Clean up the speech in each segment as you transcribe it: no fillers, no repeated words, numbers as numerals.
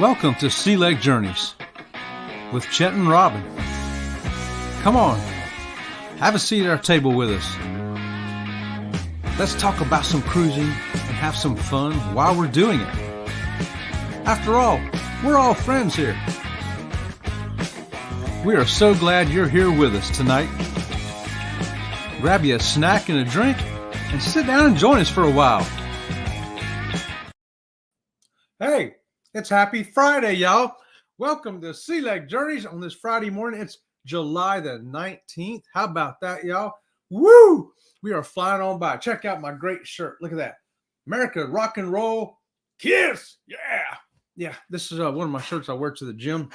Welcome to Sea Lake Journeys with Chet and Robin. Come on, have a seat at our table with us. Let's talk about some cruising and have some fun while we're doing it. After all, we're all friends here. We are so glad you're here with us tonight. Grab you a snack and a drink and sit down and join us for a while. Hey, it's Happy Friday, y'all. Welcome to Sea Lake Journeys on this Friday morning. It's July the 19th. How about that, y'all? Woo! We are flying on by. Check out my great shirt. Look at that. America Rock and Roll Kiss. Yeah, this is one of my shirts I wear to the gym.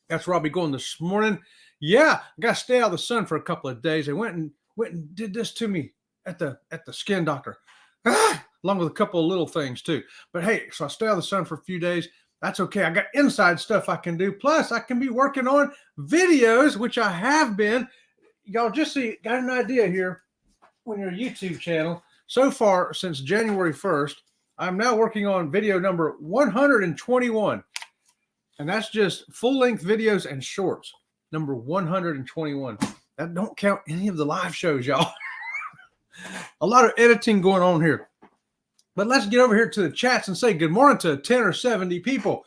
That's where I'll be going this morning. Yeah, I got to stay out of the sun for a couple of days. They went and did this to me at the skin doctor. Along with a couple of little things too. But hey, so I stay out of the sun for a few days. That's okay. I got inside stuff I can do. Plus, I can be working on videos, which I have been. Y'all just see, got an idea here on your YouTube channel. So far, since January 1st, I'm now working on video number 121. And that's just full-length videos and shorts. Number 121. That don't count any of the live shows, y'all. A lot of editing going on here. But let's get over here to the chats and say good morning to 10 or 70 people.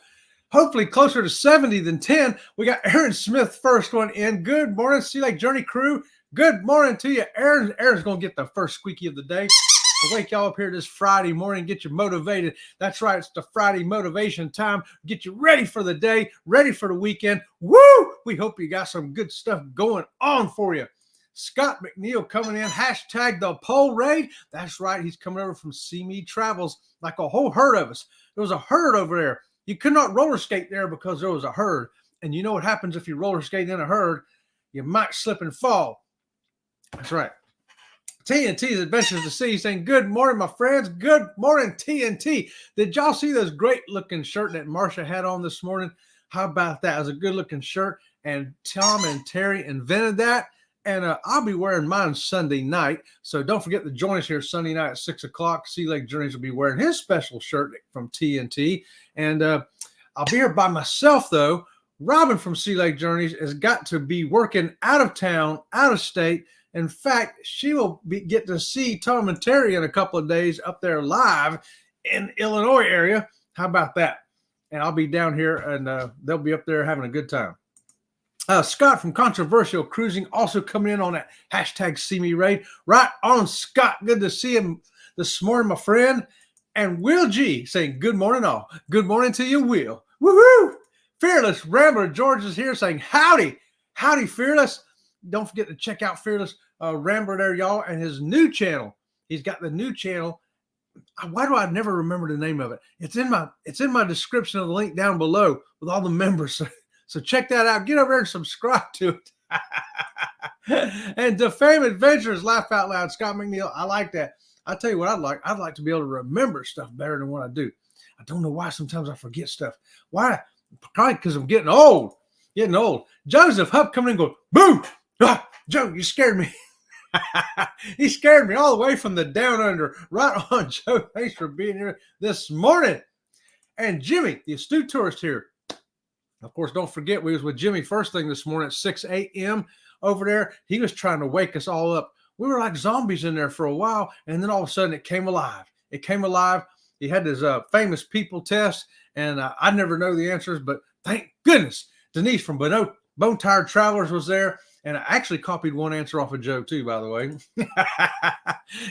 Hopefully closer to 70 than 10. We got Aaron Smith, first one in. Good morning, Sea Lake Journey crew. Good morning to you. Aaron's going to get the first squeaky of the day. We'll wake y'all up here this Friday morning, get you motivated. That's right, it's the Friday motivation time. Get you ready for the day, ready for the weekend. Woo! We hope you got some good stuff going on for you. Scott McNeil coming in, hashtag the pole raid. That's right, he's coming over from See Me Travels, like a whole herd of us. There was a herd over there. You could not roller skate there because there was a herd. And you know what happens if you roller skate in a herd? You might slip and fall. That's right. TNT's Adventures to Sea saying, good morning, my friends. Good morning, TNT. Did y'all see those great looking shirt that Marsha had on this morning? How about that? It was a good looking shirt. And Tom and Terry invented that. And I'll be wearing mine Sunday night. So don't forget to join us here Sunday night at 6 o'clock. Sea Lake Journeys will be wearing his special shirt from TNT. And I'll be here by myself, though. Robin from Sea Lake Journeys has got to be working out of town, out of state. In fact, she will get to see Tom and Terry in a couple of days up there live in Illinois area. How about that? And I'll be down here, and they'll be up there having a good time. Scott from Controversial Cruising also coming in on that hashtag See Me Raid. Right on, Scott. Good to see him this morning, my friend. And Will G saying, good morning, all. Good morning to you, Will. Woohoo! Fearless Rambler George is here saying, howdy. Howdy, Fearless. Don't forget to check out Fearless Rambler there, y'all, and his new channel. He's got the new channel. Why do I never remember the name of it? It's in my description of the link down below with all the members. So check that out. Get over there and subscribe to it. And Defame Adventures, laugh out loud. Scott McNeil, I like that. I'll tell you what I'd like. I'd like to be able to remember stuff better than what I do. I don't know why sometimes I forget stuff. Why? Probably because I'm getting old. Getting old. Joseph Hupp coming in and going, boom! Ah, Joe, you scared me. He scared me all the way from the down under. Right on, Joe. Thanks for being here this morning. And Jimmy, the astute tourist here. Of course, don't forget, we was with Jimmy first thing this morning at 6 a.m. over there. He was trying to wake us all up. We were like zombies in there for a while, and then all of a sudden it came alive. It came alive. He had his famous people test, and I never know the answers, but thank goodness Denise from Bone Tired Travelers was there, and I actually copied one answer off of Joe too, by the way.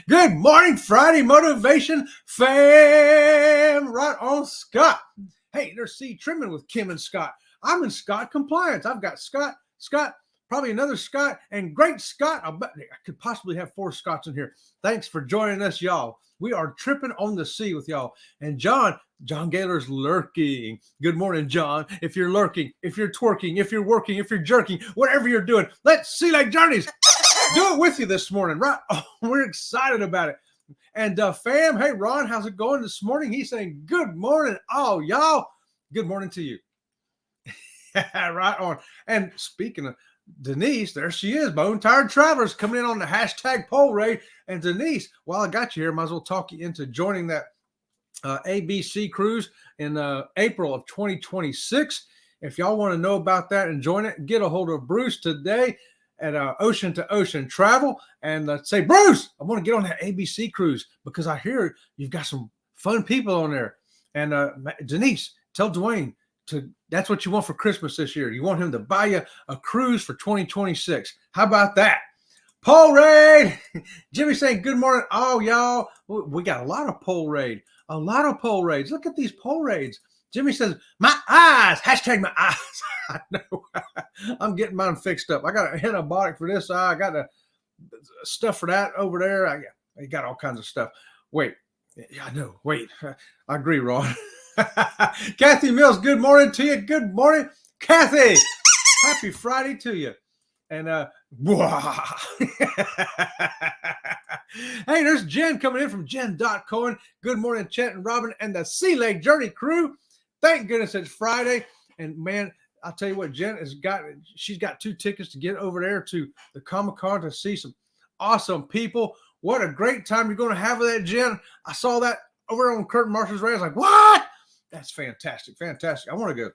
Good morning, Friday Motivation fam. Right on, Scott. Hey, there's C Trimming with Kim and Scott. I'm in Scott Compliance. I've got Scott, probably another Scott, and great Scott. I could possibly have 4 Scotts in here. Thanks for joining us, y'all. We are tripping on the sea with y'all. And John Gaylor's lurking. Good morning, John. If you're lurking, if you're twerking, if you're working, if you're jerking, whatever you're doing, let's Sea Lake Journeys do it with you this morning, right? Oh, we're excited about it. And fam, hey, Ron, how's it going this morning? He's saying, good morning, all y'all. Good morning to you. Right on. And speaking of Denise, there she is, Bone Tired Travelers, coming in on the hashtag pole raid. And Denise, while I got you here, might as well talk you into joining that ABC cruise in April of 2026. If y'all want to know about that and join it, get a hold of Bruce today at Ocean to Ocean Travel and say, Bruce, I want to get on that ABC cruise because I hear you've got some fun people on there. And Denise, tell Dwayne that's what you want for Christmas this year. You want him to buy you a cruise for 2026. How about that? Pole raid. Jimmy saying good morning. Oh, y'all, we got a lot of pole raid. A lot of pole raids. Look at these pole raids. Jimmy says, my eyes. Hashtag my eyes. I know. I'm getting mine fixed up. I got an antibiotic for this eye. I got the stuff for that over there. I got all kinds of stuff. Wait. Yeah, I know. Wait. I agree, Ron. Kathy Mills, good morning to you. Good morning, Kathy. Happy Friday to you. And hey, there's Jen coming in from Jen.Cohen. Good morning, Chet and Robin and the Sea Lake Journey crew. Thank goodness it's Friday. And man, I'll tell you what, Jen she's got 2 tickets to get over there to the Comic-Con to see some awesome people. What a great time you're going to have with that, Jen. I saw that over on Curtin Marshall's radio. I was like, what? That's fantastic. Fantastic. I want to go.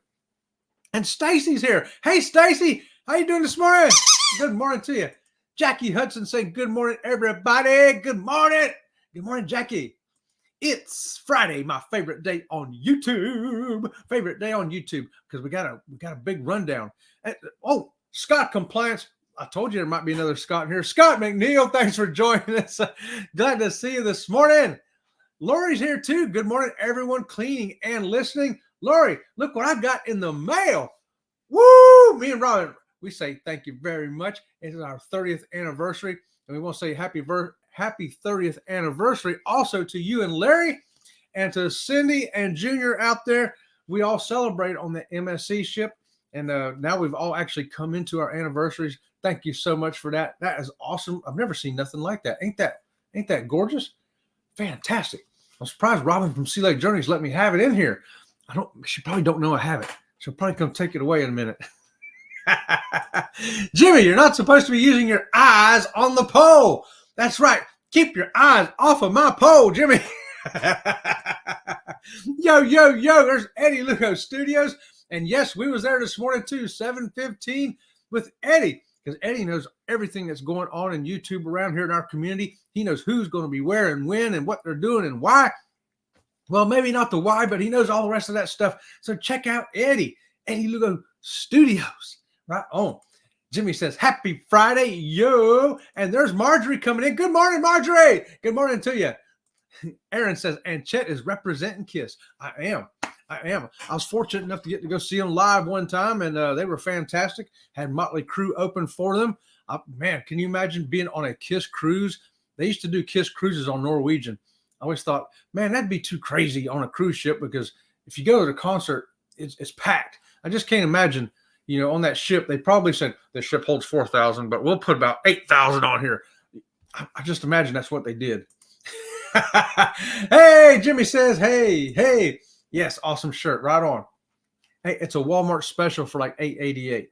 And Stacy's here. Hey, Stacy. How you doing this morning? Good morning to you. Jackie Hudson saying good morning, everybody. Good morning. Good morning, Jackie. It's Friday, my favorite day on YouTube. Favorite day on YouTube because we got a big rundown. Oh, Scott Compliance. I told you there might be another Scott in here. Scott McNeil, thanks for joining us. Glad to see you this morning. Lori's here too. Good morning, everyone cleaning and listening. Lori, look what I got in the mail. Woo! Me and Robin, we say thank you very much. It is our 30th anniversary, and we want to say happy 30th anniversary also to you and Larry and to Cindy and Junior out there. We all celebrate on the MSC ship, and now we've all actually come into our anniversaries. Thank you so much for that. That is awesome. I've never seen nothing like that. Ain't that gorgeous? Fantastic. I'm surprised Robin from Sea Lake Journeys let me have it in here. She probably don't know I have it. She'll probably come take it away in a minute. Jimmy, you're not supposed to be using your eyes on the pole. That's right. Keep your eyes off of my pole, Jimmy. Yo, there's Eddie Luco Studios. And yes, we was there this morning too, 7:15 with Eddie. Because Eddie knows everything that's going on in YouTube around here in our community. He knows who's going to be where and when and what they're doing and why. Well, maybe not the why, but he knows all the rest of that stuff. So check out Eddie Lugo Studios. Right on. Jimmy says, happy Friday, yo. And there's Marjorie coming in. Good morning, Marjorie. Good morning to you. Aaron says, and Chet is representing KISS. I am. I was fortunate enough to get to go see them live one time, and they were fantastic. Had Motley Crue open for them. Man, can you imagine being on a KISS cruise? They used to do KISS cruises on Norwegian. I always thought, man, that'd be too crazy on a cruise ship because if you go to the concert, it's packed. I just can't imagine, on that ship. They probably said the ship holds 4,000, but we'll put about 8,000 on here. I just imagine that's what they did. Hey, Jimmy says, hey. Yes, awesome shirt. Right on. Hey, it's a Walmart special for like $8.88,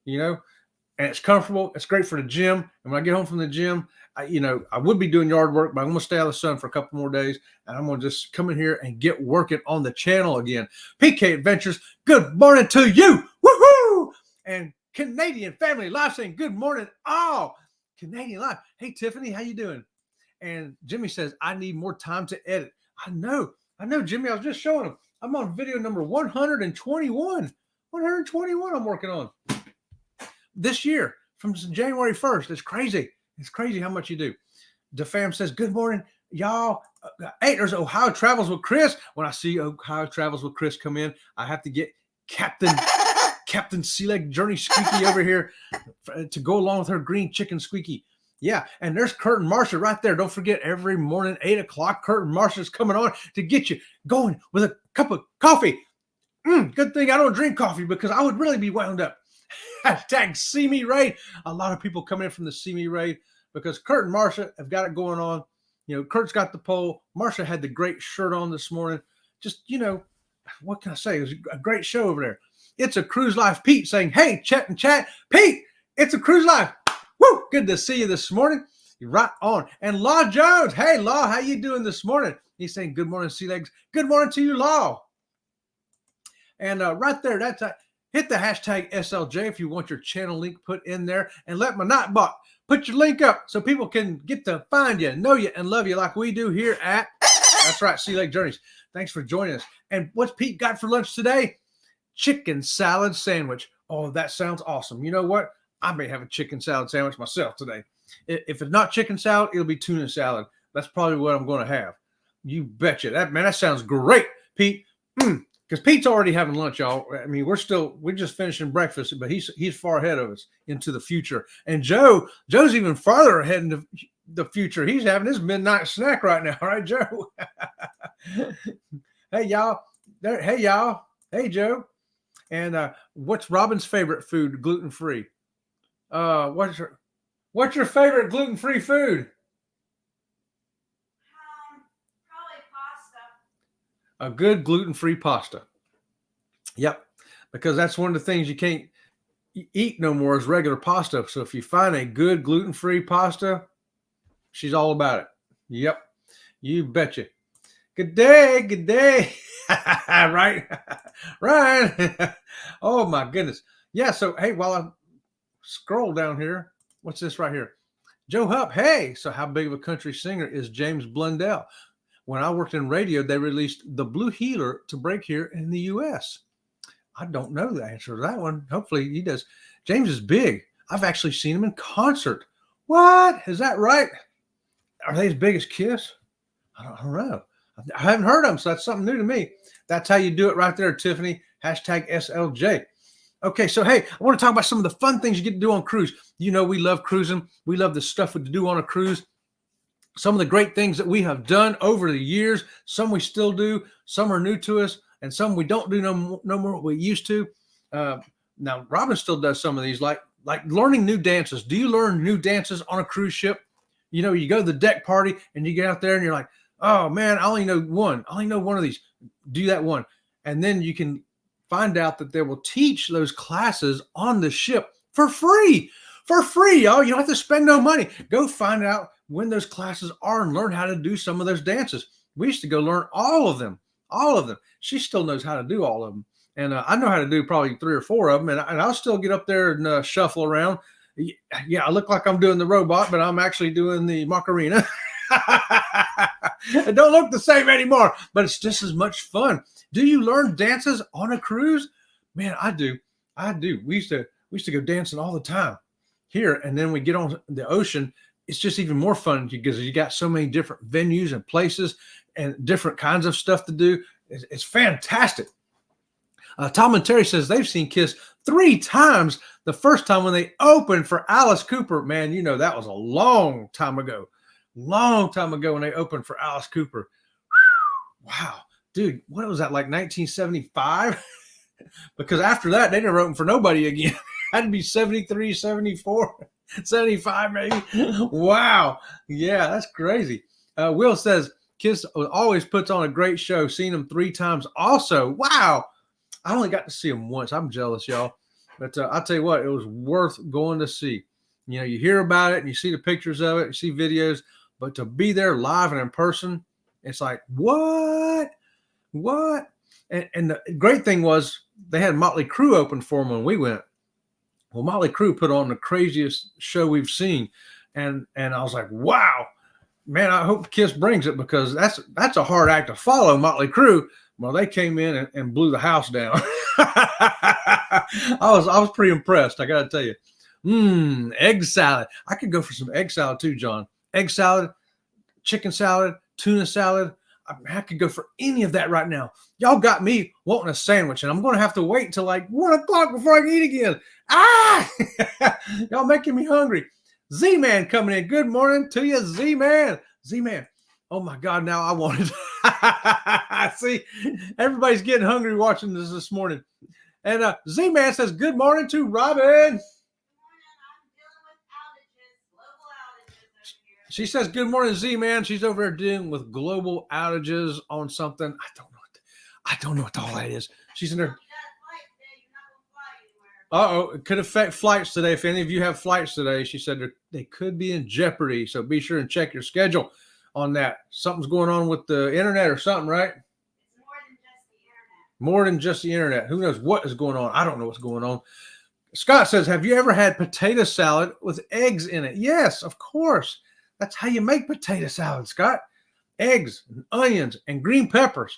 and it's comfortable. It's great for the gym. And when I get home from the gym, I would be doing yard work, but I'm going to stay out of the sun for a couple more days. And I'm going to just come in here and get working on the channel again. PK Adventures, good morning to you. Woohoo! And Canadian Family Life saying good morning. Oh, Canadian Life. Hey, Tiffany, how you doing? And Jimmy says, I need more time to edit. I know, Jimmy. I was just showing him. I'm on video number 121. 121 I'm working on this year from January 1st. It's crazy. It's crazy how much you do. DeFam says, good morning, y'all. Hey, there's Ohio Travels with Chris. When I see Ohio Travels with Chris come in, I have to get Captain Sea Lake Journey Squeaky over here to go along with her green chicken Squeaky. Yeah, and there's Curtin Marshall right there. Don't forget, every morning, 8 o'clock, Curtin Marshall's coming on to get you going with a cup of coffee. Good thing I don't drink coffee because I would really be wound up. Hashtag See Me Raid. A lot of people come in from the See Me Raid because Curtin Marshall have got it going on. Kurt's got the pole. Marshall had the great shirt on this morning. Just, what can I say? It was a great show over there. It's a Cruise Life Pete saying, hey, Chet and Chat. Pete, it's a Cruise Life. Woo! Good to see you this morning. You're right on. And Law Jones. Hey, Law, how you doing this morning? He's saying good morning, Sea Legs. Good morning to you, Law. And right there, that's hit the hashtag SLJ if you want your channel link put in there, and let my Nightbot put your link up so people can get to find you, know you, and love you like we do here at, that's right, Sea Lake Journeys. Thanks for joining us. And what's Pete got for lunch today? Chicken salad sandwich. Oh, that sounds awesome. You know what? I may have a chicken salad sandwich myself today. If it's not chicken salad, it'll be tuna salad. That's probably what I'm going to have. You betcha. That sounds great, Pete. Because Pete's already having lunch, y'all. I mean, we're just finishing breakfast, but he's far ahead of us into the future. And Joe's even farther ahead into the future. He's having his midnight snack right now, right, Joe? Hey, y'all. Hey, Joe. And what's Robin's favorite food, gluten-free? What's your favorite gluten-free food? Probably pasta. A good gluten-free pasta. Yep, because that's one of the things you can't eat no more is regular pasta. So if you find a good gluten-free pasta, she's all about it. Yep, you betcha. Good day, good day. Right, right. Oh my goodness. Yeah. So hey, while I scroll down here, what's this right here? Joe Hupp. Hey, so how big of a country singer is James Blundell? When I worked in radio, they released the Blue Healer to break here in the U.S. I don't know the answer to that one. Hopefully he does. James is big. I've actually seen him in concert. What? Is that right? Are they as big as Kiss? I don't know. I haven't heard of them, so that's something new to me. That's how you do it right there, Tiffany. Hashtag SLJ. Okay, so hey, I want to talk about some of the fun things you get to do on cruise. You know, we love cruising. We love the stuff we do on a cruise. Some of the great things that we have done over the years. Some we still do. Some are new to us, and some we don't do no more what we used to. Now, Robin still does some of these, like learning new dances. Do you learn new dances on a cruise ship? You know, you go to the deck party, and you get out there, and you're like, oh, man, I only know one. I only know one of these. Do that one. And then you can find out that they will teach those classes on the ship for free. For free, y'all. You don't have to spend no money. Go find out when those classes are and learn how to do some of those dances. We used to go learn all of them. All of them. She still knows how to do all of them. And I know how to do probably 3 or 4 of them. And I'll still get up there and shuffle around. Yeah, I look like I'm doing the robot, but I'm actually doing the Macarena. It don't look the same anymore, but it's just as much fun. Do you learn dances on a cruise? Man, I do. We used to go dancing all the time here, and then we get on the ocean. It's just even more fun because you got so many different venues and places and different kinds of stuff to do. It's fantastic. Tom and Terry says they've seen Kiss 3 times. The first time when they opened for Alice Cooper, man, you know, that was a long time ago. Long time ago when they opened for Alice Cooper. Wow. Dude, what was that, like 1975? Because after that, they never opened for nobody again. Had to be 73, 74, 75 maybe. Wow. Yeah, that's crazy. Will says, Kiss always puts on a great show. Seen them 3 times also. Wow. I only got to see them once. I'm jealous, y'all. But I'll tell you what, it was worth going to see. You know, you hear about it and you see the pictures of it, you see videos, but to be there live and in person, it's like, what? And the great thing was they had Motley Crue open for them when we went. Well, Motley Crue put on the craziest show we've seen. And I was like, wow, man, I hope Kiss brings it because that's a hard act to follow, Motley Crue. Well, they came in and blew the house down. I was pretty impressed, I got to tell you. Egg salad. I could go for some egg salad too, John. Egg salad, chicken salad, tuna salad. I could go for any of that right now. Y'all got me wanting a sandwich, and I'm going to have to wait until like 1 o'clock before I can eat again. Y'all making me hungry. Z-Man coming in. Good morning to you, Z-Man. Z-Man. Oh, my God, now I want it. See, everybody's getting hungry watching this morning. And Z-Man says, good morning to Robin. She says, good morning, Z-Man. She's over there dealing with global outages on something. I don't know what all that is. She's in there. Uh-oh, it could affect flights today. If any of you have flights today, she said they could be in jeopardy. So be sure and check your schedule. on that. Something's going on with the internet or something, right? It's more than just the internet. More than just the internet. Who knows what is going on? I don't know what's going on. Scott says, have you ever had potato salad with eggs in it? Yes, of course. That's how you make potato salad, Scott. Eggs and onions and green peppers.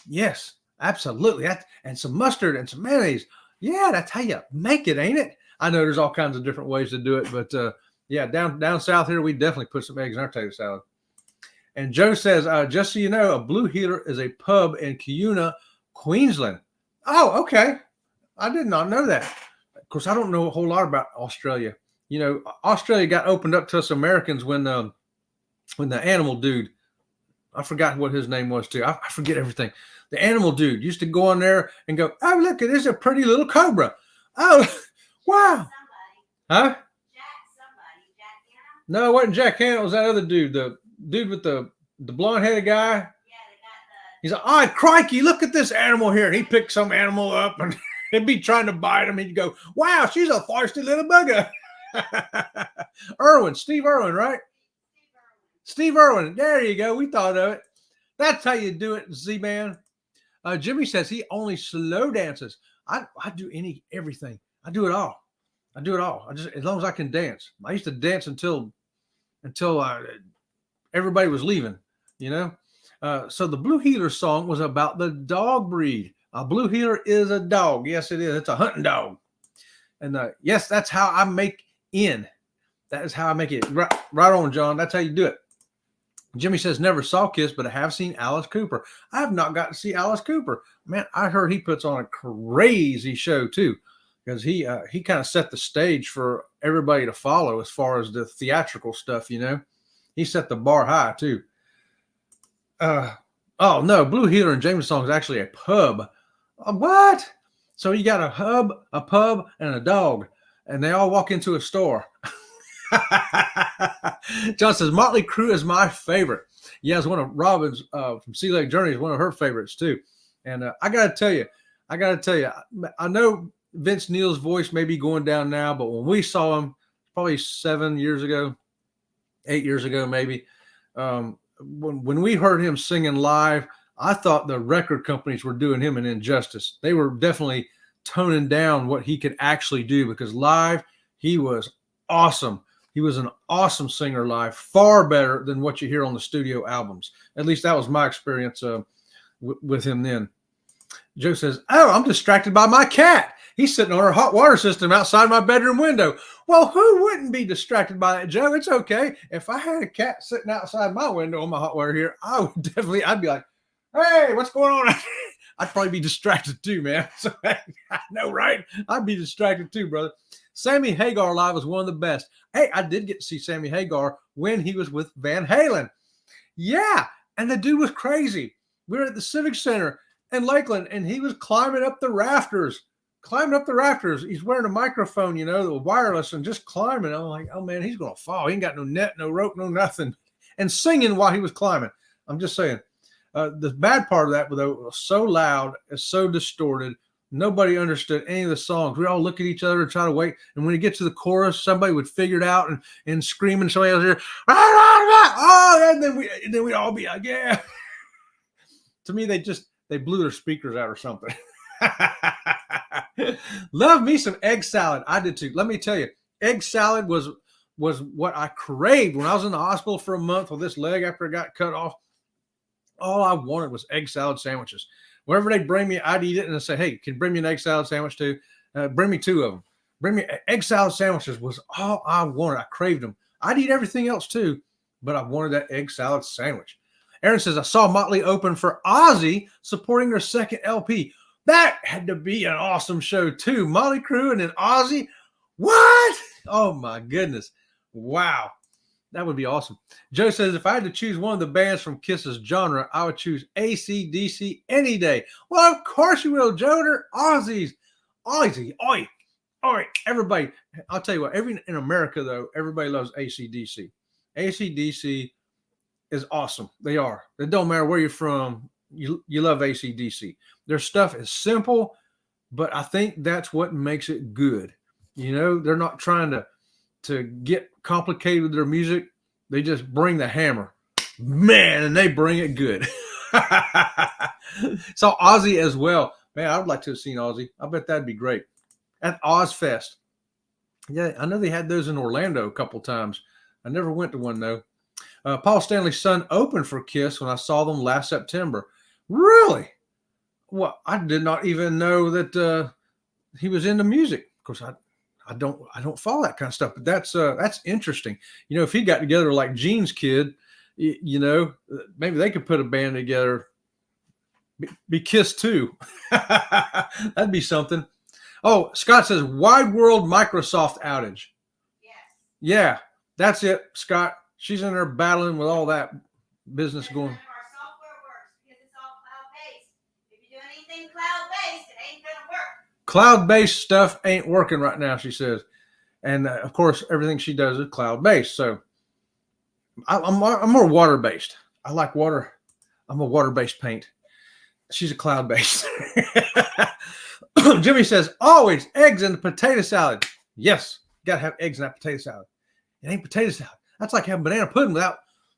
Yes, absolutely. And some mustard and some mayonnaise. Yeah, that's how you make it, ain't it? I know there's all kinds of different ways to do it, but yeah, down south here, we definitely put some eggs in our potato salad. And Joe says, just so you know, a Blue Heeler is a pub in Cuyuna, Queensland. Oh, okay. I did not know that. Of course, I don't know a whole lot about Australia. You know, Australia got opened up to us Americans when the animal dude, I forgot what his name was too. I forget everything. The animal dude used to go on there and go, oh, look, it is a pretty little cobra. Oh, wow. Huh? No, it wasn't Jack Hanna. It was that other dude, the dude with the blonde-headed guy. He's like, oh, crikey, look at this animal here. And he picked some animal up and he'd be trying to bite him. He'd go, wow, she's a thirsty little bugger. Steve Irwin, right? Steve Irwin. There you go. We thought of it. That's how you do it, Z-Man. Jimmy says he only slow dances. I do everything. I do it all. I just, as long as I can dance. I used to dance until everybody was leaving, you know. So the Blue Heeler song was about the dog breed. A Blue Heeler is a dog. Yes, it is. It's a hunting dog. And yes, that's how I make in. That is how I make it. Right on, John. That's how you do it. Jimmy says, never saw Kiss, but I have seen Alice Cooper. I have not got to see Alice Cooper. Man, I heard he puts on a crazy show too, because he kind of set the stage for everybody to follow as far as the theatrical stuff, you know. He set the bar high too. Oh no, Blue Heeler and James song is actually a pub. What? So you got a pub, and a dog, and they all walk into a store. John says Motley Crue is my favorite. Yeah, it's one of Robin's from Sea Lake Journey is one of her favorites too. And I gotta tell you, I know Vince Neil's voice may be going down now, but when we saw him probably 8 years ago, maybe, when we heard him singing live, I thought the record companies were doing him an injustice. They were definitely toning down what he could actually do, because live he was awesome. He was an awesome singer live, far better than what you hear on the studio albums. At least that was my experience with him then. Joe says, oh, I'm distracted by my cat. He's sitting on our hot water system outside my bedroom window. Well, who wouldn't be distracted by that, Joe? It's okay. If I had a cat sitting outside my window on my hot water here, I'd be like, hey, what's going on? I'd probably be distracted too, man. So, I know, right? I'd be distracted too, brother. Sammy Hagar live was one of the best. Hey, I did get to see Sammy Hagar when he was with Van Halen. Yeah, and the dude was crazy. We were at the Civic Center in Lakeland, and he was climbing up the rafters. He's wearing a microphone, you know, the wireless, and just climbing. I'm like, oh, man, he's going to fall. He ain't got no net, no rope, no nothing. And singing while he was climbing. I'm just saying. The bad part of that, though, was so loud, it's so distorted. Nobody understood any of the songs. We all look at each other and try to wait. And when you get to the chorus, somebody would figure it out and scream, and somebody else here, oh, and then we'd all be like, yeah. To me, they blew their speakers out or something. Love me some egg salad. I did too. Let me tell you, egg salad was what I craved when I was in the hospital for a month with this leg after it got cut off. All I wanted was egg salad sandwiches. Whenever they bring me, I'd eat it and I'd say, hey, can you bring me an egg salad sandwich too? Bring me 2 of them. Bring me egg salad sandwiches was all I wanted. I craved them. I'd eat everything else too, but I wanted that egg salad sandwich. Aaron says, I saw Motley open for Ozzy supporting their second LP. That had to be an awesome show too. Motley Crue and then Ozzy. What? Oh my goodness. Wow. That would be awesome. Joe says, if I had to choose one of the bands from Kiss's genre, I would choose AC/DC any day. Well, of course you will, Joe. They're Aussies. Ozzy. Oi. All right, everybody. I'll tell you what, in America, though, everybody loves AC/DC. AC/DC is awesome. They are. It don't matter where you're from. You love AC/DC. Their stuff is simple, but I think that's what makes it good. You know, they're not trying to get complicated with their music. They just bring the hammer, man, and they bring it good. So Ozzy as well, man. I would like to have seen Ozzy. I bet that'd be great at Ozfest. Yeah, I know they had those in Orlando a couple times. I never went to one though. Paul Stanley's son opened for Kiss when I saw them last September. Really? Well, I did not even know that he was into music. Of course, I don't follow that kind of stuff, but that's interesting. You know, if he got together like Gene's kid, you know, maybe they could put a band together. Be Kiss too. That'd be something. Oh, Scott says wide world Microsoft outage. Yes. Yeah, that's it, Scott. She's in there battling with all that business Because going. none of our software works because it's all cloud-based. If you do anything cloud-based, it ain't gonna work. Cloud-based stuff ain't working right now, she says. And of course, everything she does is cloud-based. So I'm more water-based. I like water. I'm a water-based paint. She's a cloud-based. Jimmy says, always eggs in the potato salad. Yes, got to have eggs in that potato salad. It ain't potato salad. That's like having banana pudding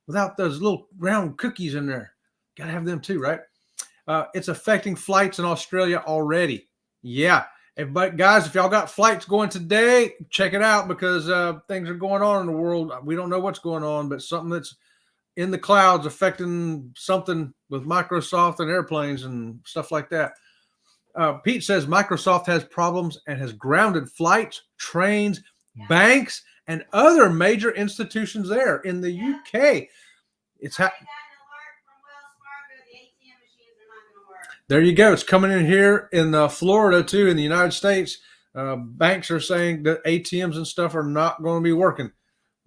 without those little round cookies in there. Got to have them too, right? It's affecting flights in Australia already. Yeah. But guys, if y'all got flights going today, check it out because things are going on in the world. We don't know what's going on, but something that's in the clouds affecting something with Microsoft and airplanes and stuff like that. Pete says Microsoft has problems and has grounded flights, trains, banks, and other major institutions there in the UK. It's I got an alert from Wells Fargo. The ATM machines are not going to work. There you go. It's coming in here in Florida too, in the United States. Banks are saying that ATMs and stuff are not going to be working.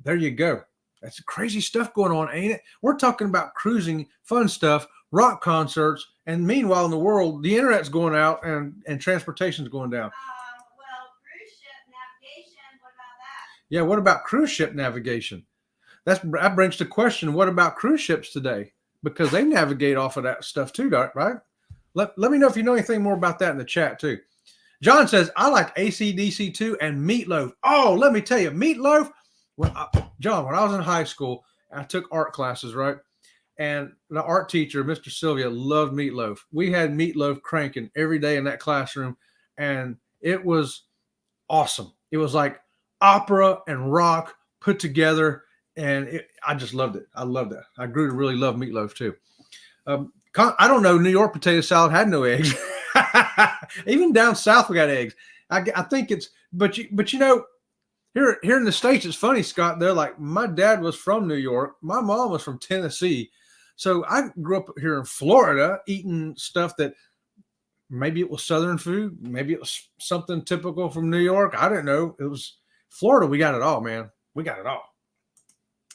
There you go. That's crazy stuff going on, ain't it? We're talking about cruising, fun stuff, rock concerts, and meanwhile in the world, the internet's going out and transportation's going down. Well, cruise ship navigation, what about that? Yeah, what about cruise ship navigation? That brings to question, what about cruise ships today? Because they navigate off of that stuff too, right? Let me know if you know anything more about that in the chat too. John says, I like AC/DC too and Meatloaf. Oh, let me tell you, Meatloaf, John, when I was in high school, I took art classes, right? And the art teacher, Mr. Sylvia, loved Meatloaf. We had Meatloaf cranking every day in that classroom, and it was awesome. It was like opera and rock put together, and I just loved it. I loved it. I grew to really love Meatloaf too. I don't know. New York potato salad had no eggs. Even down south, we got eggs. I think it's, but you know, here in the States, it's funny, Scott. They're like, my dad was from New York. My mom was from Tennessee. So I grew up here in Florida eating stuff that maybe it was Southern food. Maybe it was something typical from New York. I didn't know. It was Florida. We got it all, man. We got it all.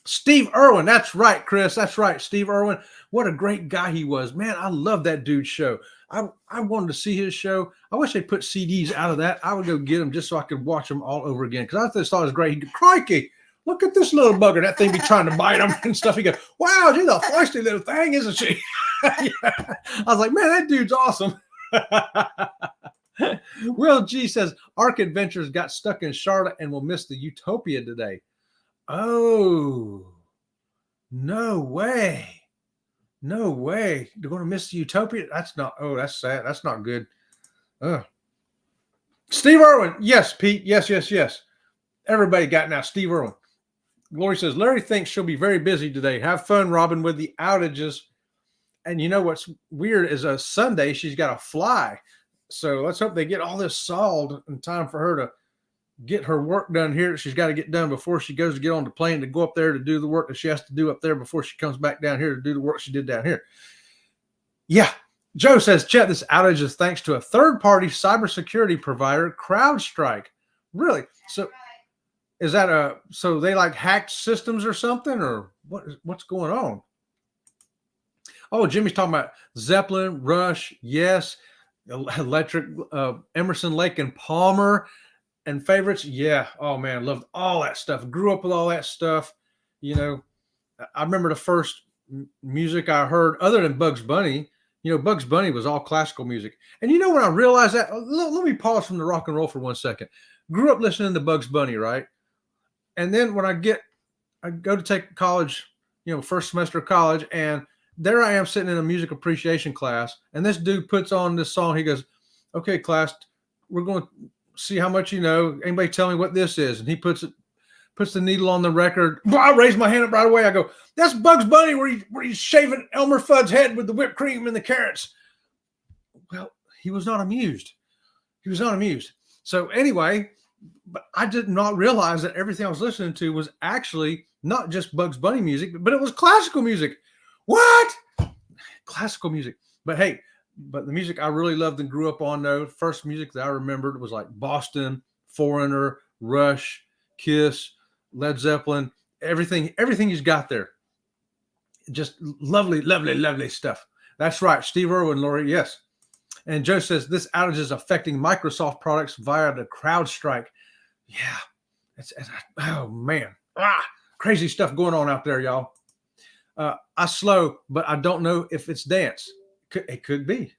Steve Irwin. That's right, Chris. That's right. Steve Irwin. What a great guy he was, man. I love that dude's show. I wanted to see his show. I wish they put CDs out of that. I would go get them just so I could watch them all over again because I just thought it was great. He could, crikey, look at this little bugger. That thing be trying to bite him and stuff. He goes, wow, she's a feisty little thing, isn't she? Yeah. I was like, man, that dude's awesome. Will G says, Arc Adventures got stuck in Charlotte and will miss the Utopia today. Oh, no way. No way. They're going to miss the Utopia? That's not, oh, that's sad. That's not good. Steve Irwin. Yes, Pete. Yes. Everybody got now. Steve Irwin. Glory says, Larry thinks she'll be very busy today. Have fun, Robin, with the outages. And you know what's weird is a Sunday, she's got to fly. So let's hope they get all this solved in time for her to get her work done here. She's got to get done before she goes to get on the plane to go up there to do the work that she has to do up there before she comes back down here to do the work she did down here. Yeah. Joe says, Chet, this outage is thanks to a third-party cybersecurity provider, CrowdStrike. Really? So is that so they like hacked systems or something, or what's going on? Oh, Jimmy's talking about Zeppelin, Rush, yes, Electric, Emerson, Lake and Palmer. And favorites, yeah. Oh man, loved all that stuff. Grew up with all that stuff. You know, I remember the first music I heard, other than Bugs Bunny. You know, Bugs Bunny was all classical music. And you know when I realized that, let me pause from the rock and roll for 1 second. Grew up listening to Bugs Bunny, right? And then when I get I go to take college, first semester of college, and there I am sitting in a music appreciation class, and this dude puts on this song. He goes, "Okay, class, we're going to see how much you know. Anybody tell me what this is?" And he puts the needle on the record. I raise my hand up right away. I go, "That's Bugs Bunny, where he's shaving Elmer Fudd's head with the whipped cream and the carrots." Well, he was not amused. He was not amused. So anyway, but I did not realize that everything I was listening to was actually not just Bugs Bunny music, but it was classical music. What? Classical music. But hey, the music I really loved and grew up on, though, first music that I remembered was like Boston, Foreigner, Rush, Kiss, Led Zeppelin, everything he's got there. Just lovely, lovely, lovely stuff. That's right. Steve Irwin, Lori, yes. And Joe says this outage is affecting Microsoft products via the CrowdStrike. Yeah. Oh, man. Crazy stuff going on out there, y'all. I slow, but I don't know if it's dance. It could be.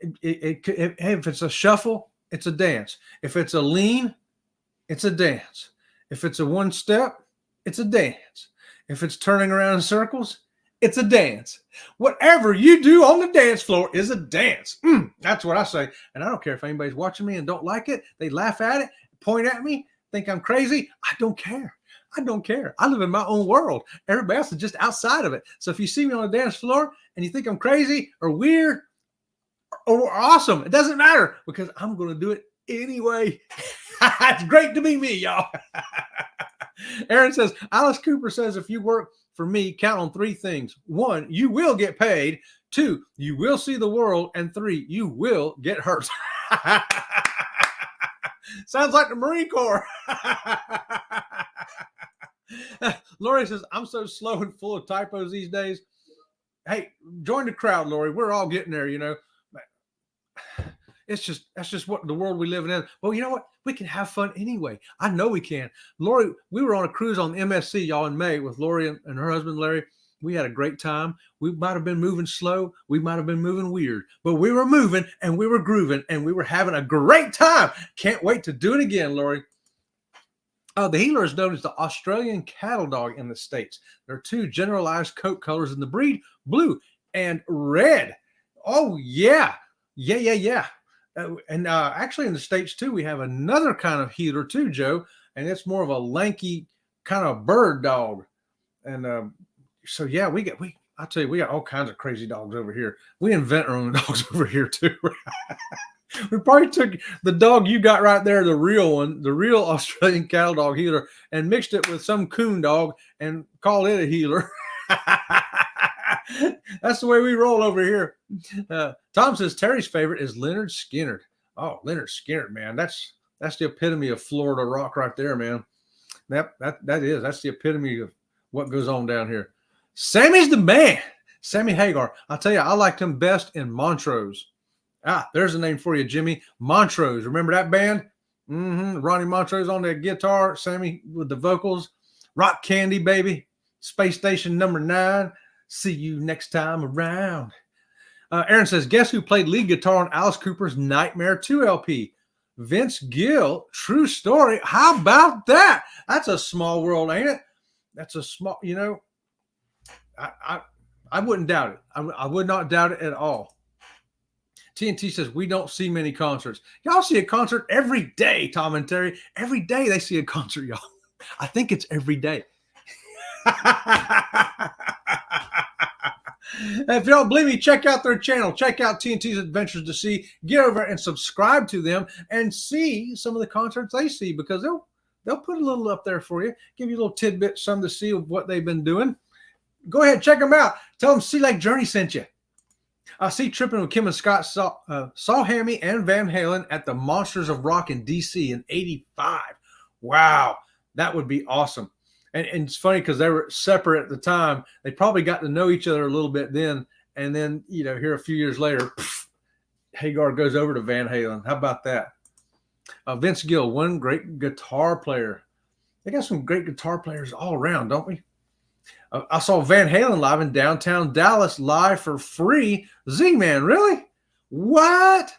If it's a shuffle, it's a dance. If it's a lean, it's a dance. If it's a one step, it's a dance. If it's turning around in circles, it's a dance. Whatever you do on the dance floor is a dance. That's what I say. And I don't care if anybody's watching me and don't like it. They laugh at it, point at me, think I'm crazy. I don't care. I don't care. I live in my own world. Everybody else is just outside of it. So if you see me on the dance floor and you think I'm crazy or weird or awesome, it doesn't matter because I'm going to do it anyway. It's great to be me, y'all. Aaron says, Alice Cooper says, if you work for me, count on three things. 1, you will get paid. 2, you will see the world. And 3, you will get hurt. Sounds like the Marine Corps. Lori says, I'm so slow and full of typos these days. Hey, join the crowd, Lori. We're all getting there, That's just what the world we live in. Well, you know what? We can have fun anyway. I know we can. Lori, we were on a cruise on MSC, y'all, in May with Lori and her husband, Larry. We had a great time. We might have been moving slow. We might have been moving weird, but we were moving and we were grooving and we were having a great time. Can't wait to do it again, Lori. The Heeler is known as the Australian cattle dog in the States. There are 2 generalized coat colors in the breed, blue and red. Oh, yeah. Yeah. And actually in the States, too, we have another kind of Heeler, too, Joe, and it's more of a lanky kind of bird dog. And so, yeah, I'll tell you, we got all kinds of crazy dogs over here. We invent our own dogs over here, too. We probably took the dog you got right there, the real one, the real Australian cattle dog Heeler, and mixed it with some coon dog and called it a Heeler. That's the way we roll over here. Tom says Terry's favorite is Leonard Skinner. Oh, Leonard Skinner, man. That's the epitome of Florida rock right there, man. That's the epitome of what goes on down here. Sammy's the man. Sammy Hagar. I'll tell you, I liked him best in Montrose. There's a name for you, Jimmy. Montrose. Remember that band? Ronnie Montrose on the guitar, Sammy with the vocals. Rock Candy, baby. Space Station number 9. See you next time around. Aaron says, guess who played lead guitar on Alice Cooper's Nightmare 2 LP? Vince Gill. True story. How about that? That's a small world, ain't it? That's a small, I wouldn't doubt it. I would not doubt it at all. TNT says, we don't see many concerts. Y'all see a concert every day, Tom and Terry. Every day they see a concert, y'all. I think it's every day. If you don't believe me, check out their channel. Check out TNT's Adventures to See. Get over and subscribe to them and see some of the concerts they see because they'll put a little up there for you. Give you a little tidbit, some to see of what they've been doing. Go ahead, check them out. Tell them Sea Lake Journey sent you. I see Tripping with Kim and Scott saw Hammy and Van Halen at the Monsters of Rock in D.C. in '85. Wow, that would be awesome. And it's funny because they were separate at the time. They probably got to know each other a little bit then. And then, here a few years later, Hagar goes over to Van Halen. How about that? Vince Gill, one great guitar player. They got some great guitar players all around, don't we? I saw Van Halen live in downtown Dallas live for free. Z-Man, really? What?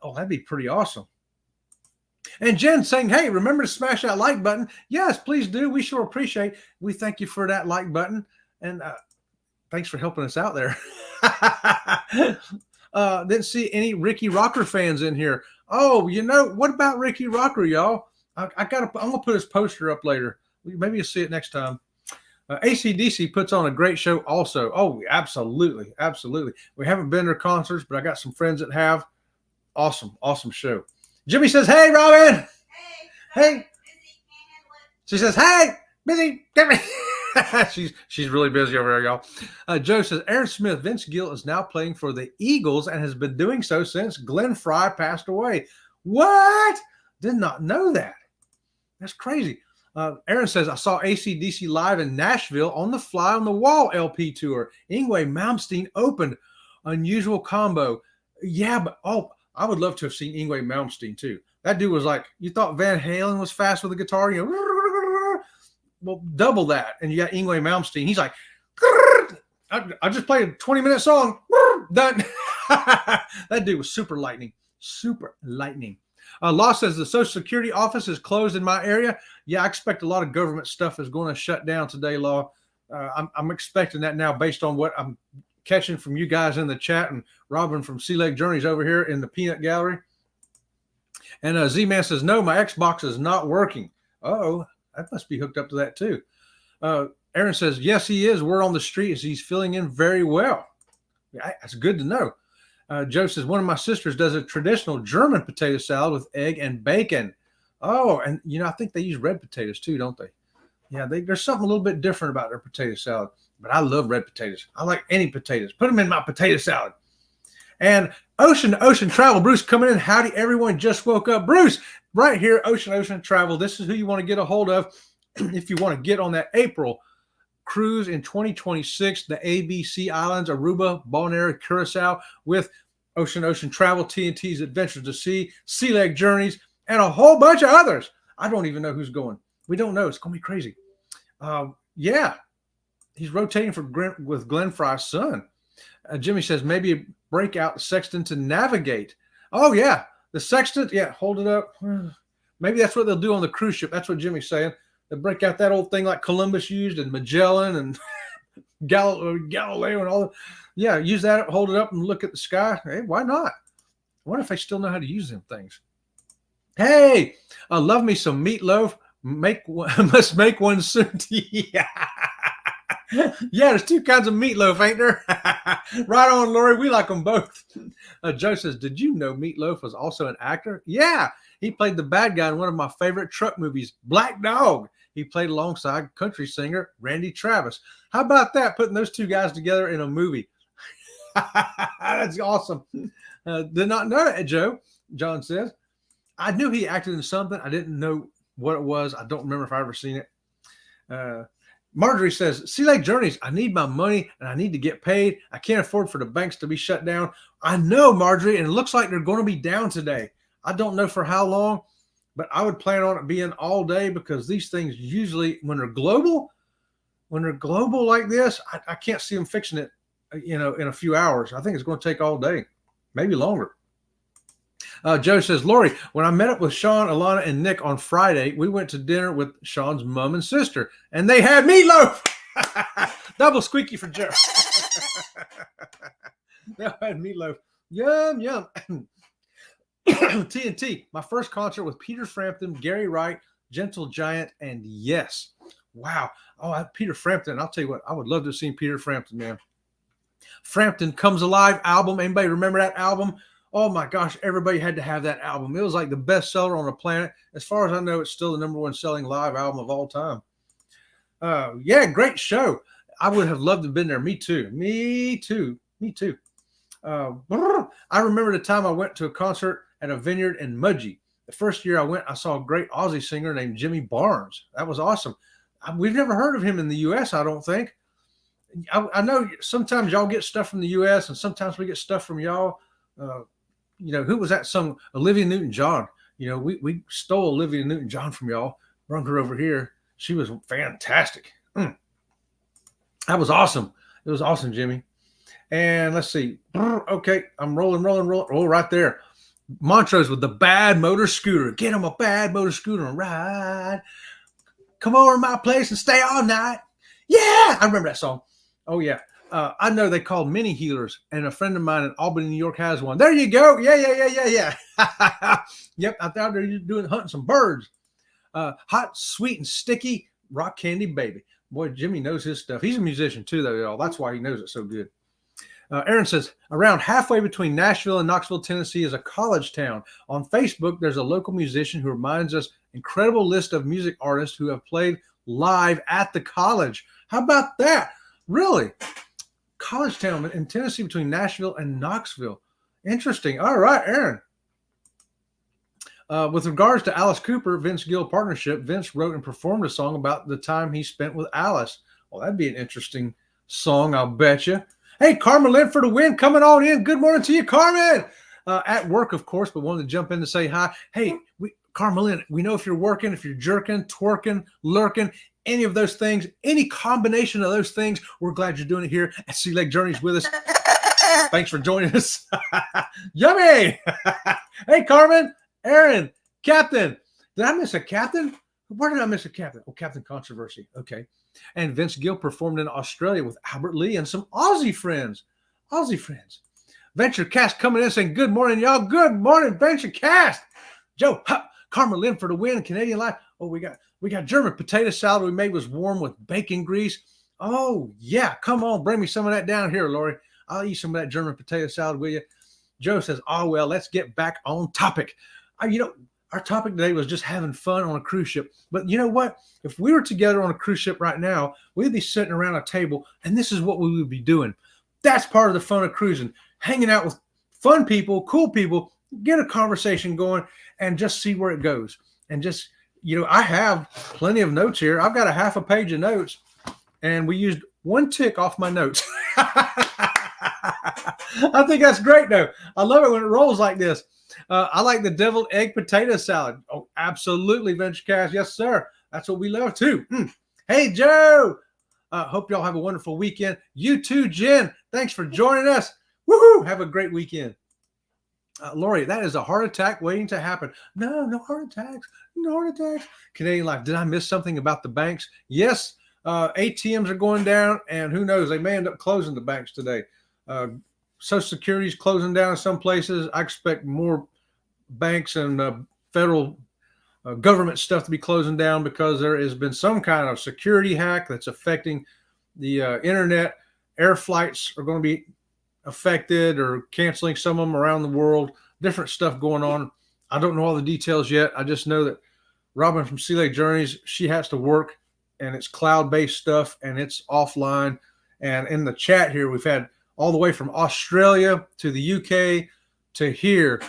Oh, that'd be pretty awesome. And Jen saying, hey, remember to smash that like button. Yes, please do. We sure appreciate. We thank you for that like button. And thanks for helping us out there. Didn't see any Ricky Rocker fans in here. Oh, what about Ricky Rocker, y'all? I'm gonna put his poster up later. Maybe you'll see it next time. AC/DC puts on a great show also. Oh, absolutely. Absolutely. We haven't been to concerts, but I got some friends that have. Awesome. Awesome show. Jimmy says, hey, Robin. Hey. She says, hey, busy. Get me. she's really busy over there, y'all. Joe says, Aaron Smith, Vince Gill is now playing for the Eagles and has been doing so since Glenn Fry passed away. What? Did not know that. That's crazy. Aaron says, I saw AC/DC live in Nashville on the Fly on the Wall LP tour. Yngwie Malmsteen opened. Unusual combo. Yeah, but I would love to have seen Yngwie Malmsteen too. That dude was like, you thought Van Halen was fast with the guitar? Well, double that. And you got Yngwie Malmsteen. He's like, I just played a 20-minute song. Done. That dude was super lightning. Super lightning. Law says the Social Security office is closed in my area. Yeah, I expect a lot of government stuff is going to shut down today, Law. I'm expecting that now based on what I'm catching from you guys in the chat and Robin from Sea Lake Journeys over here in the peanut gallery. And Z-Man says, no, my Xbox is not working. Uh-oh, that must be hooked up to that too. Aaron says, yes, he is. Word on the street is he's filling in very well. Yeah, that's good to know. Joe says, one of my sisters does a traditional German potato salad with egg and bacon. Oh, and I think they use red potatoes too, don't they? Yeah, there's something a little bit different about their potato salad. But I love red potatoes. I like any potatoes. Put them in my potato salad. And Ocean Travel, Bruce coming in. Howdy, everyone. Just woke up. Bruce, right here, Ocean Travel. This is who you want to get a hold of if you want to get on that April cruise in 2026, the ABC Islands, Aruba, Bonaire, Curacao, with Ocean Travel, TNT's Adventures to Sea, Sea Lake Journeys, and a whole bunch of others. I don't even know who's going. We don't know. It's going to be crazy. Yeah. He's rotating with Glenn Fry's son. Jimmy says maybe break out the sextant to navigate. Oh, yeah. The sextant. Yeah, hold it up. Maybe that's what they'll do on the cruise ship. That's what Jimmy's saying. They'll break out that old thing like Columbus used and Magellan and Galileo and all that. Yeah, use that, hold it up and look at the sky. Hey, why not? I wonder if they still know how to use them things. Hey, I love me some meatloaf. Must make one soon. Yeah. Yeah, there's two kinds of meatloaf, ain't there? Right on, Lori. We like them both. Joe says, did you know Meatloaf was also an actor? Yeah, he played the bad guy in one of my favorite truck movies, Black Dog. He played alongside country singer Randy Travis. How about that, putting those two guys together in a movie? That's awesome. Did not know that, Joe. John says. I knew he acted in something. I didn't know what it was. I don't remember if I ever seen it. Marjorie says, Sea Lake Journeys, I need my money and I need to get paid. I can't afford for the banks to be shut down. I know, Marjorie, and it looks like they're going to be down today. I don't know for how long, but I would plan on it being all day because these things usually, when they're global like this, I can't see them fixing it, in a few hours. I think it's going to take all day, maybe longer. Joe says, Lori, when I met up with Sean, Alana, and Nick on Friday, we went to dinner with Sean's mom and sister, and they had meatloaf. Double squeaky for Joe. They had meatloaf. Yum, yum. TNT, my first concert with Peter Frampton, Gary Wright, Gentle Giant, and Yes. Wow. Oh, Peter Frampton. I'll tell you what, I would love to have seen Peter Frampton, man. Frampton Comes Alive album. Anybody remember that album? Oh my gosh, everybody had to have that album. It was like the best seller on the planet. As far as I know, it's still the number one selling live album of all time. Yeah, great show. I would have loved to have been there. Me too. I remember the time I went to a concert at a vineyard in Mudgee. The first year I went, I saw a great Aussie singer named Jimmy Barnes. That was awesome. We've never heard of him in the U.S., I don't think. I know sometimes y'all get stuff from the U.S. and sometimes we get stuff from y'all. Who was that song? Olivia Newton-John. We stole Olivia Newton-John from y'all, brought her over here. She was fantastic. That was awesome. It was awesome, Jimmy. And let's see. Okay, I'm rolling. Oh, right there. Montrose with the bad motor scooter. Get him a bad motor scooter and ride. Come over to my place and stay all night. Yeah, I remember that song. Oh, yeah. I know they call mini healers, and a friend of mine in Albany, New York has one. There you go. Yeah. Yep, out there doing hunting some birds. Hot, sweet, and sticky rock candy baby. Boy, Jimmy knows his stuff. He's a musician too, though, y'all. That's why he knows it so good. Aaron says, around halfway between Nashville and Knoxville, Tennessee is a college town. On Facebook, there's a local musician who reminds us incredible list of music artists who have played live at the college. How about that? Really? College town in Tennessee between Nashville and Knoxville. Interesting. All right, Aaron. With regards to Alice Cooper, Vince Gill partnership, Vince wrote and performed a song about the time he spent with Alice. Well, that'd be an interesting song, I'll bet you. Hey, Carmen Lynn for the win, coming on in. Good morning to you, Carmen. At work, of course, but wanted to jump in to say hi. Hey, Carmen Lynn, we know if you're working, if you're jerking, twerking, lurking, any of those things, any combination of those things, we're glad you're doing it here at Sea Lake Journeys with us. Thanks for joining us. Yummy. Hey, Carmen, Aaron, Captain. Did I miss a captain? Where did I miss a captain? Oh, Captain Controversy. Okay. And Vince Gill performed in Australia with Albert Lee and some Aussie friends. Venture Cast coming in saying, good morning, y'all. Good morning, Venture Cast. Joe, Carmen Lynn for the win, Canadian Life. Oh, we got German potato salad we made was warm with bacon grease. Oh, yeah. Come on, bring me some of that down here, Lori. I'll eat some of that German potato salad with you. Joe says, oh, well, let's get back on topic. Our topic today was just having fun on a cruise ship. But you know what? If we were together on a cruise ship right now, we'd be sitting around a table, and this is what we would be doing. That's part of the fun of cruising, hanging out with fun people, cool people, get a conversation going, and just see where it goes. And just, I have plenty of notes here. I've got a half a page of notes, and we used one tick off my notes. I think that's great, though. I love it when it rolls like this. I like the deviled egg potato salad. Oh, absolutely, Venture Cast. Yes, sir. That's what we love, too. Hey, Joe. Hope y'all have a wonderful weekend. You too, Jen. Thanks for joining us. Woohoo. Have a great weekend. Lori, that is a heart attack waiting to happen. No heart attacks. No heart attacks. Canadian Life. Did I miss something about the banks? Yes. ATMs are going down, and who knows? They may end up closing the banks today. Social Security is closing down in some places. I expect more banks and federal government stuff to be closing down because there has been some kind of security hack that's affecting the internet. Air flights are going to be affected or canceling some of them around the world. Different stuff going on. I don't know all the details yet. I just know that Robin from Sea Lake Journeys, she has to work, and it's cloud-based stuff, and it's offline. And in the chat here, we've had all the way from Australia to the UK to here,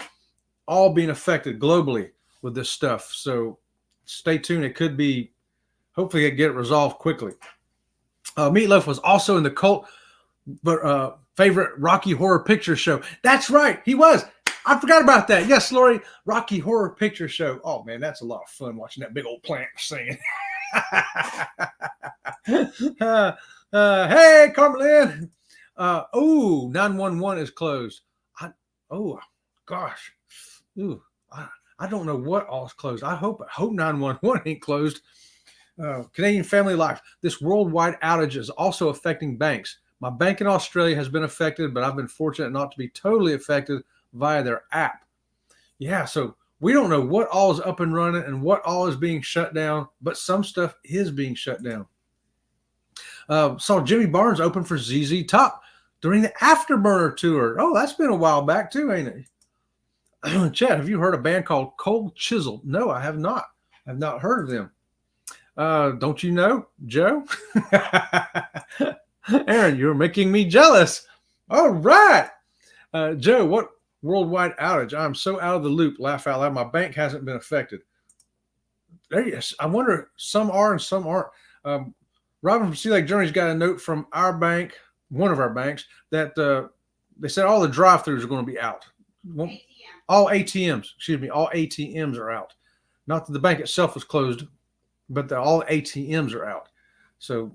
all being affected globally with this stuff. So stay tuned. It could be, hopefully it get it resolved quickly. Meatloaf was also in the cult favorite Rocky Horror Picture Show. That's right. He was. I forgot about that. Yes, Lori, Rocky Horror Picture Show. Oh, man, that's a lot of fun watching that big old plant singing. Hey, Carmelin. 911 is closed. Gosh. I don't know what all is closed. I hope 911 ain't closed. Canadian Family Life. This worldwide outage is also affecting banks. My bank in Australia has been affected, but I've been fortunate not to be totally affected via their app. Yeah, so we don't know what all is up and running and what all is being shut down, but some stuff is being shut down. Saw Jimmy Barnes open for ZZ Top during the Afterburner tour. Oh, that's been a while back too, ain't it? Chet, have you heard a band called Cold Chisel? No, I have not. I've not heard of them. Don't you know, Joe? Aaron, you're making me jealous. All right. Joe, what worldwide outage? I'm so out of the loop. Laugh out loud. My bank hasn't been affected. Yes, I wonder, some are and some aren't. Robin from Sea Lake Journeys got a note from our bank, one of our banks, that they said all the drive-thrus are going to be out. All ATMs are out. Not that the bank itself was closed, but all ATMs are out. So,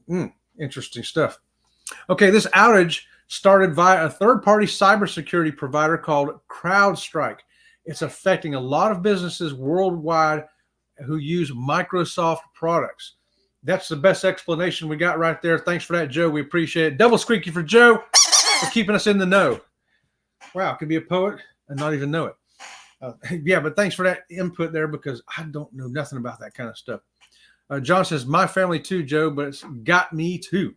interesting stuff. Okay, this outage started via a third-party cybersecurity provider called CrowdStrike. It's affecting a lot of businesses worldwide who use Microsoft products. That's the best explanation we got right there. Thanks for that, Joe. We appreciate it. Double squeaky for Joe for keeping us in the know. Wow, could be a poet and not even know it. Yeah, but thanks for that input there because I don't know nothing about that kind of stuff. John says, my family too, Joe, but it's got me too.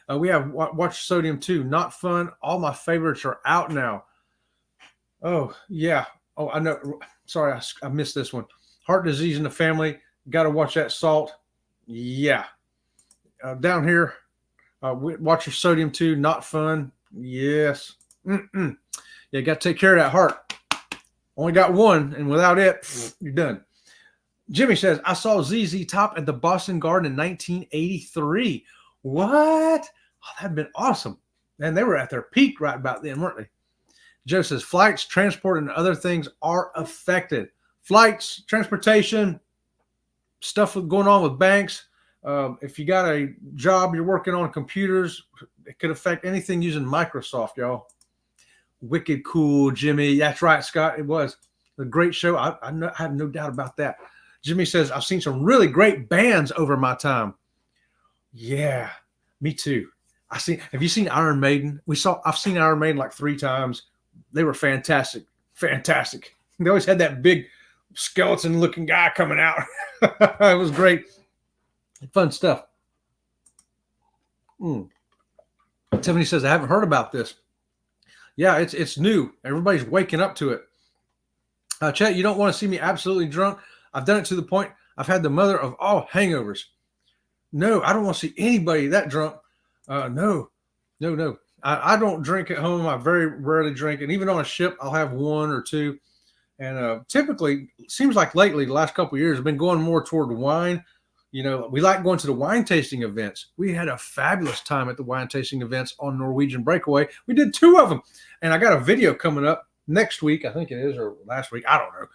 We have Watch Sodium 2. Not fun. All my favorites are out now. Oh, yeah. Oh, I know. Sorry, I missed this one. Heart disease in the family. Got to watch that salt. Yeah. Down here, Watch Your Sodium 2. Not fun. Yes. Yeah, got to take care of that heart. Only got one, and without it, you're done. Jimmy says, I saw ZZ Top at the Boston Garden in 1983. What? Oh, that'd been awesome. And they were at their peak right about then, weren't they? Joe says, flights, transport, and other things are affected. Flights, transportation, stuff going on with banks. If you got a job, you're working on computers, it could affect anything using Microsoft, y'all. Wicked cool, Jimmy. That's right, Scott. It was a great show. I have no doubt about that. Jimmy says, I've seen some really great bands over my time. Yeah, me too. Have you seen Iron Maiden? I've seen Iron Maiden like 3 times. They were fantastic. Fantastic. They always had that big skeleton looking guy coming out. It was great. Fun stuff. Tiffany says, I haven't heard about this. Yeah, it's new. Everybody's waking up to it. Chet, you don't want to see me absolutely drunk. I've done it to the point I've had the mother of all hangovers. No, I don't want to see anybody that drunk. No. I don't drink at home. I very rarely drink. And even on a ship, I'll have 1 or 2. And typically, seems like lately, the last couple of years, I've been going more toward wine. You know, we like going to the wine tasting events. We had a fabulous time at the wine tasting events on Norwegian Breakaway. We did 2 of them. And I got a video coming up next week, I think it is, or last week. I don't know.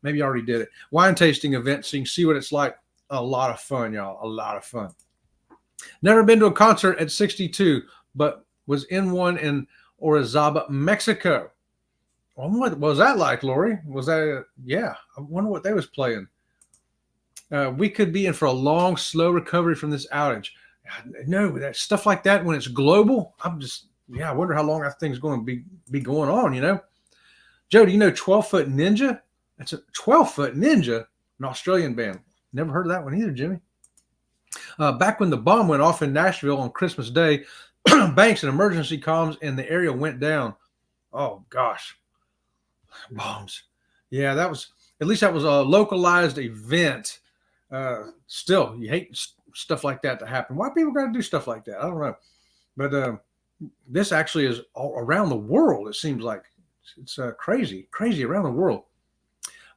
Maybe I already did it. Wine tasting event, so you can see what it's like. A lot of fun, y'all. A lot of fun. Never been to a concert at 62, but was in one in Orizaba, Mexico. What was that like, Lori? Was that yeah? I wonder what they was playing. We could be in for a long, slow recovery from this outage. No, that stuff like that when it's global, I wonder how long that thing's going to be going on, you know? Joe, do you know 12-Foot Ninja? That's a 12-Foot Ninja, an Australian band. Never heard of that one either, Jimmy. Back when the bomb went off in Nashville on Christmas Day, banks and emergency comms in the area went down. Oh, gosh. Bombs. Yeah, that was a localized event. Still, you hate stuff like that to happen. Why people got to do stuff like that? I don't know. But this actually is all around the world, it seems like. It's crazy around the world.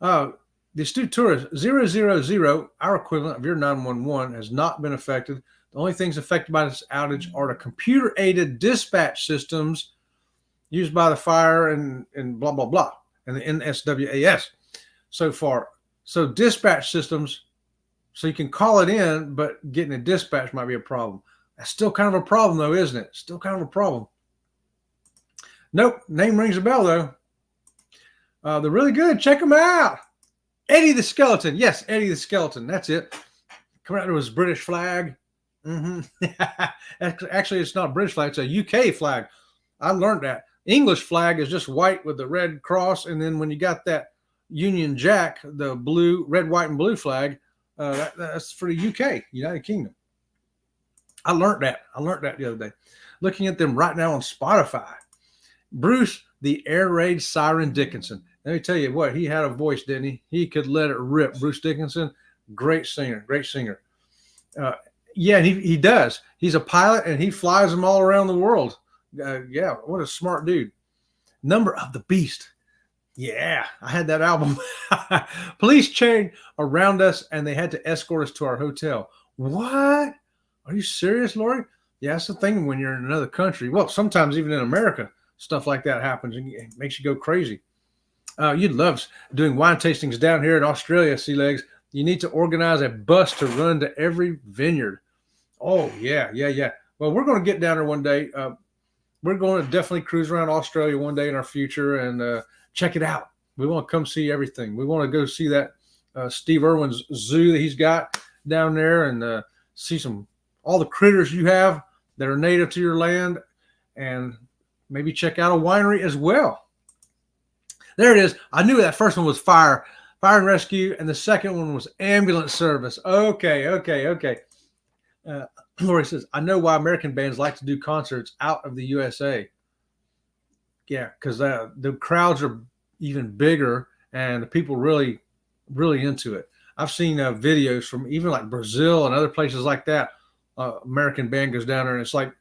The Astute Tourist 000, our equivalent of your 911, has not been affected. The only things affected by this outage are the computer-aided dispatch systems used by the fire and blah, blah, blah, and the NSWAS so far. So dispatch systems, so you can call it in, but getting a dispatch might be a problem. That's still kind of a problem, though, isn't it? Still kind of a problem. Nope, name rings a bell, though. They're really good. Check them out. Eddie the Skeleton. Yes, Eddie the Skeleton. That's it. Coming out to his British flag. Actually, it's not a British flag. It's a UK flag. I learned that. English flag is just white with the red cross. And then when you got that Union Jack, the blue, red, white, and blue flag, that's for the UK, United Kingdom. I learned that the other day. Looking at them right now on Spotify. Bruce, the Air Raid Siren Dickinson. Let me tell you what, he had a voice, didn't he? He could let it rip. Bruce Dickinson, great singer. Yeah, and he does. He's a pilot, and he flies them all around the world. Yeah, what a smart dude. Number of the Beast. Yeah, I had that album. Police chained around us, and they had to escort us to our hotel. What? Are you serious, Lori? Yeah, that's the thing when you're in another country. Well, sometimes even in America, stuff like that happens, and it makes you go crazy. You'd love doing wine tastings down here in Australia, Sea Legs. You need to organize a bus to run to every vineyard. Oh, yeah. Well, we're going to get down there one day. We're going to definitely cruise around Australia one day in our future and check it out. We want to come see everything. We want to go see that Steve Irwin's zoo that he's got down there, and see all the critters you have that are native to your land, and maybe check out a winery as well. There it is. I knew that first one was fire and rescue, and the second one was ambulance service. Okay. Lori says, I know why American bands like to do concerts out of the USA. Yeah, because the crowds are even bigger, and the people really into it. I've seen videos from even like Brazil and other places like that. American band goes down there, and it's like,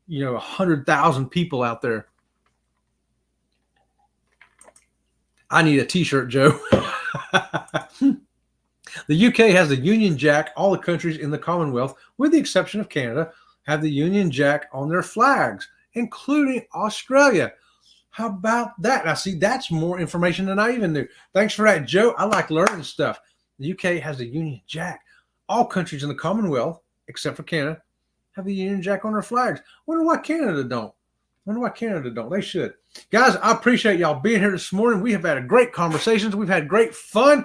100,000 people out there. I need a t-shirt, Joe. The UK has the Union Jack. All the countries in the Commonwealth, with the exception of Canada, have the Union Jack on their flags, including Australia. How about that? Now, see, that's more information than I even knew. Thanks for that, Joe. I like learning stuff. The UK has the Union Jack. All countries in the Commonwealth, except for Canada, have the Union Jack on their flags. Wonder why Canada don't. They should. Guys, I appreciate y'all being here this morning. We have had a great conversations. We've had great fun.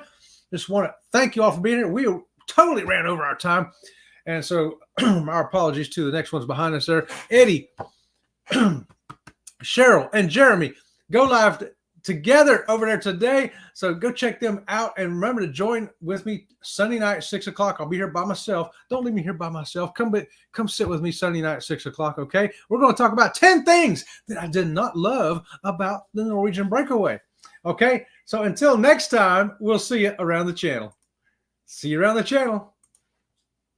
Just want to thank you all for being here. We totally ran over our time. And so our apologies to the next ones behind us there. Eddie, Cheryl, and Jeremy go live together over there today. So go check them out. And remember to join with me Sunday night at 6 o'clock. I'll be here by myself. Don't leave me here by myself. Come sit with me Sunday night at 6 o'clock, okay? We're going to talk about 10 things that I did not love about the Norwegian breakaway, okay? So until next time, we'll see you around the channel. See you around the channel.